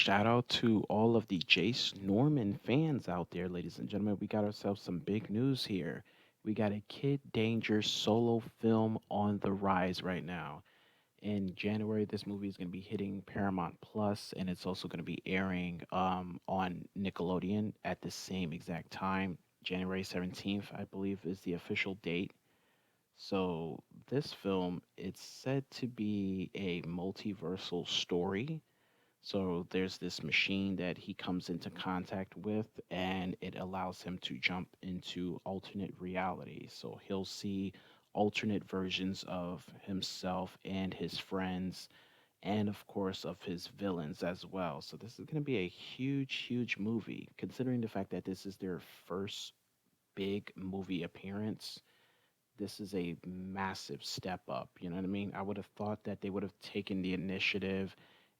shout out to all of the Jace Norman fans out there, ladies and gentlemen. We got ourselves some big news here. We got a Kid Danger solo film on the rise right now. In January, this movie is going to be hitting Paramount Plus, and it's also going to be airing on Nickelodeon at the same exact time. January 17th, I believe, is the official date. So this film, it's said to be a multiversal story. So there's this machine that he comes into contact with, and it allows him to jump into alternate realities. So he'll see alternate versions of himself and his friends, and of course of his villains as well. So this is going to be a huge, huge movie, considering the fact that this is their first big movie appearance. This is a massive step up. You know what I mean? I would have thought that they would have taken the initiative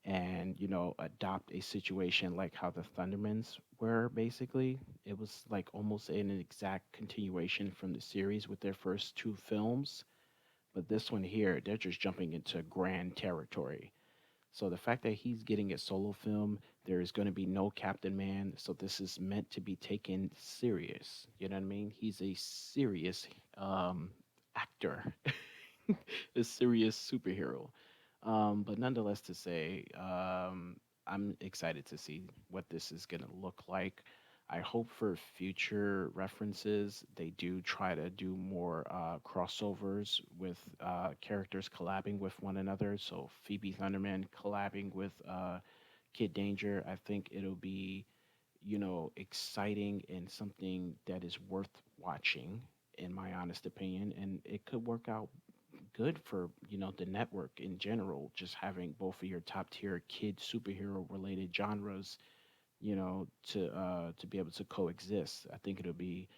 and, adopt a situation like how the Thundermans were basically. It was like almost an exact continuation from the series with their first two films. But this one here, they're just jumping into grand territory. So the fact that he's getting a solo film, there is going to be no Captain Man. So this is meant to be taken serious. You know what I mean? He's a serious um, actor, a serious superhero. But nonetheless, to say, I'm excited to see what this is going to look like. I hope for future references, they do try to do more crossovers with characters collabing with one another. So Phoebe Thunderman collabing with Kid Danger. I think it'll be, exciting and something that is worth watching, in my honest opinion. And it could work out good for the network in general, just having both of your top tier kid superhero related genres, to be able to coexist. I think it'll be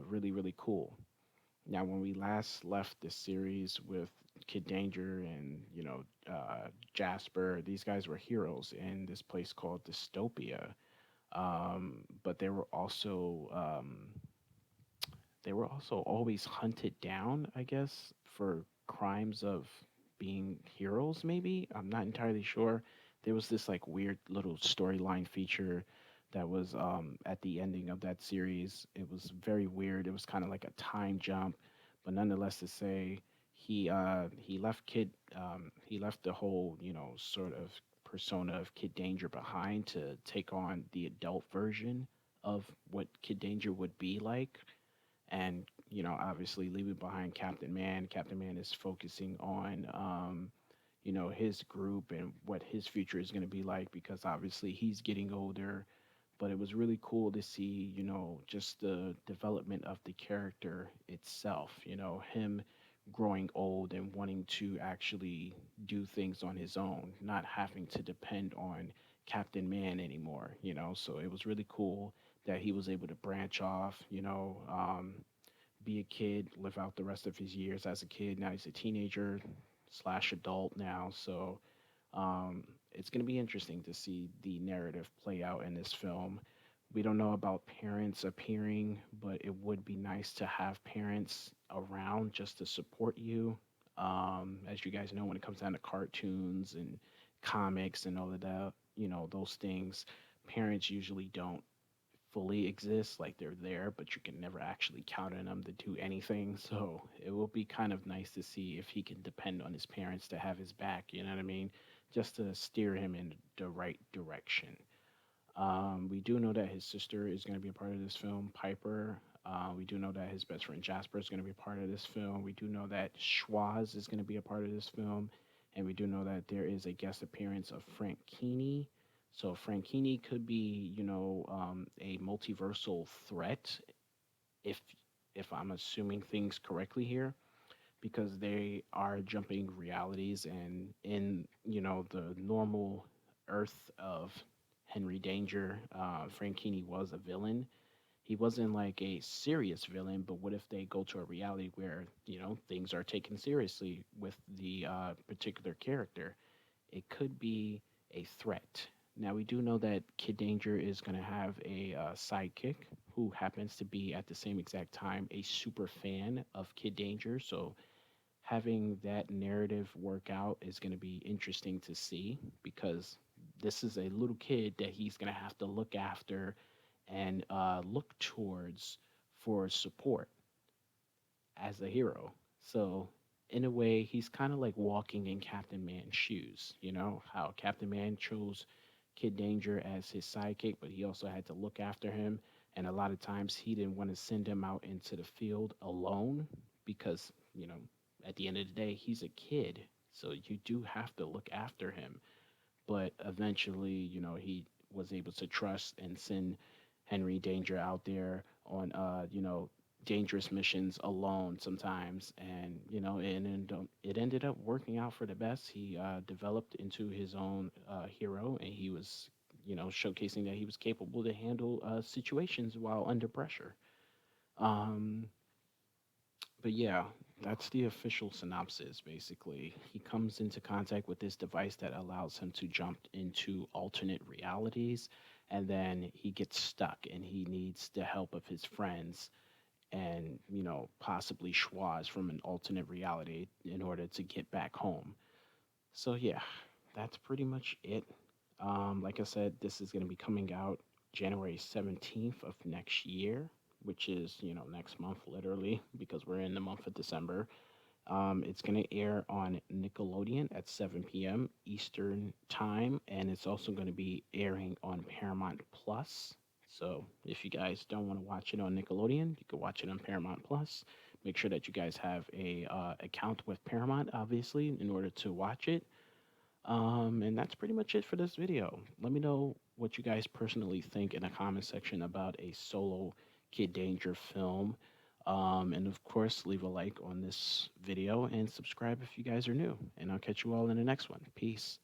really, really cool. Now, when we last left the series with Kid Danger and Jasper, these guys were heroes in this place called Dystopia. But they were also always hunted down, I guess, for crimes of being heroes, maybe. I'm not entirely sure. There was this like weird little storyline feature that was at the ending of that series. It was very weird. It was kind of like a time jump, but nonetheless to say he left the whole, sort of persona of Kid Danger behind to take on the adult version of what Kid Danger would be like, and obviously leaving behind Captain Man. Captain Man is focusing on his group and what his future is going to be like, because obviously he's getting older. But it was really cool to see, just the development of the character itself, him growing old and wanting to actually do things on his own, not having to depend on Captain Man anymore, so it was really cool that he was able to branch off, be a kid, live out the rest of his years as a kid. Now he's a teenager slash adult now. So it's going to be interesting to see the narrative play out in this film. We don't know about parents appearing, but it would be nice to have parents around just to support you. As you guys know, when it comes down to cartoons and comics and all of that, those things, parents usually don't fully exist. Like they're there, but you can never actually count on them to do anything. So it will be kind of nice to see if he can depend on his parents to have his back. You know what I mean? Just to steer him in the right direction. We do know that his sister is going to be a part of this film, Piper. We do know that his best friend Jasper is going to be a part of this film. We do know that Schwaz is going to be a part of this film. And we do know that there is a guest appearance of Frank Keeney. So Franchini could be, a multiversal threat, if I'm assuming things correctly here, because they are jumping realities, and in the normal Earth of Henry Danger, Franchini was a villain. He wasn't like a serious villain, but what if they go to a reality where things are taken seriously with the particular character? It could be a threat. Now, we do know that Kid Danger is going to have a sidekick who happens to be at the same exact time a super fan of Kid Danger. So, having that narrative work out is going to be interesting to see, because this is a little kid that he's gonna have to look after and look towards for support as a hero. So in a way, he's kind of like walking in Captain Man's shoes. You know how Captain Man chose Kid Danger as his sidekick, but he also had to look after him. And a lot of times he didn't want to send him out into the field alone because, at the end of the day, he's a kid. So you do have to look after him. But eventually, he was able to trust and send Henry Danger out there on, dangerous missions alone sometimes. And, it ended up working out for the best. He developed into his own hero, and he was, showcasing that he was capable to handle situations while under pressure. Um, but yeah, that's the official synopsis basically. He comes into contact with this device that allows him to jump into alternate realities, and then he gets stuck and he needs the help of his friends and, possibly Schwaz from an alternate reality in order to get back home. So yeah, that's pretty much it. Like I said, this is going to be coming out January 17th of next year, which is, next month, literally, because we're in the month of December. It's going to air on Nickelodeon at 7 p.m. Eastern Time, and it's also going to be airing on Paramount Plus. So if you guys don't want to watch it on Nickelodeon, you can watch it on Paramount Plus. Make sure that you guys have a account with Paramount, obviously, in order to watch it. And that's pretty much it for this video. Let me know what you guys personally think in the comment section about a solo Kid Danger film. And of course, leave a like on this video and subscribe if you guys are new. And I'll catch you all in the next one. Peace.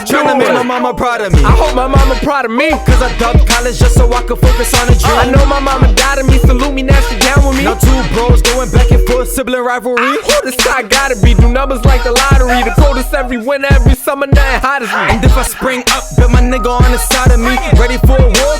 Trying to make my mama proud of me. I hope my mama proud of me, cause I dropped college just so I could focus on a dream. I know my mama died of me, salute me, now she down with me. Now two bros going back and forth, sibling rivalry. Who this guy gotta be, do numbers like the lottery. The coldest every winter, every summer, nothing hot as me. And if I spring up, bet my nigga on the side of me. Ready for a war,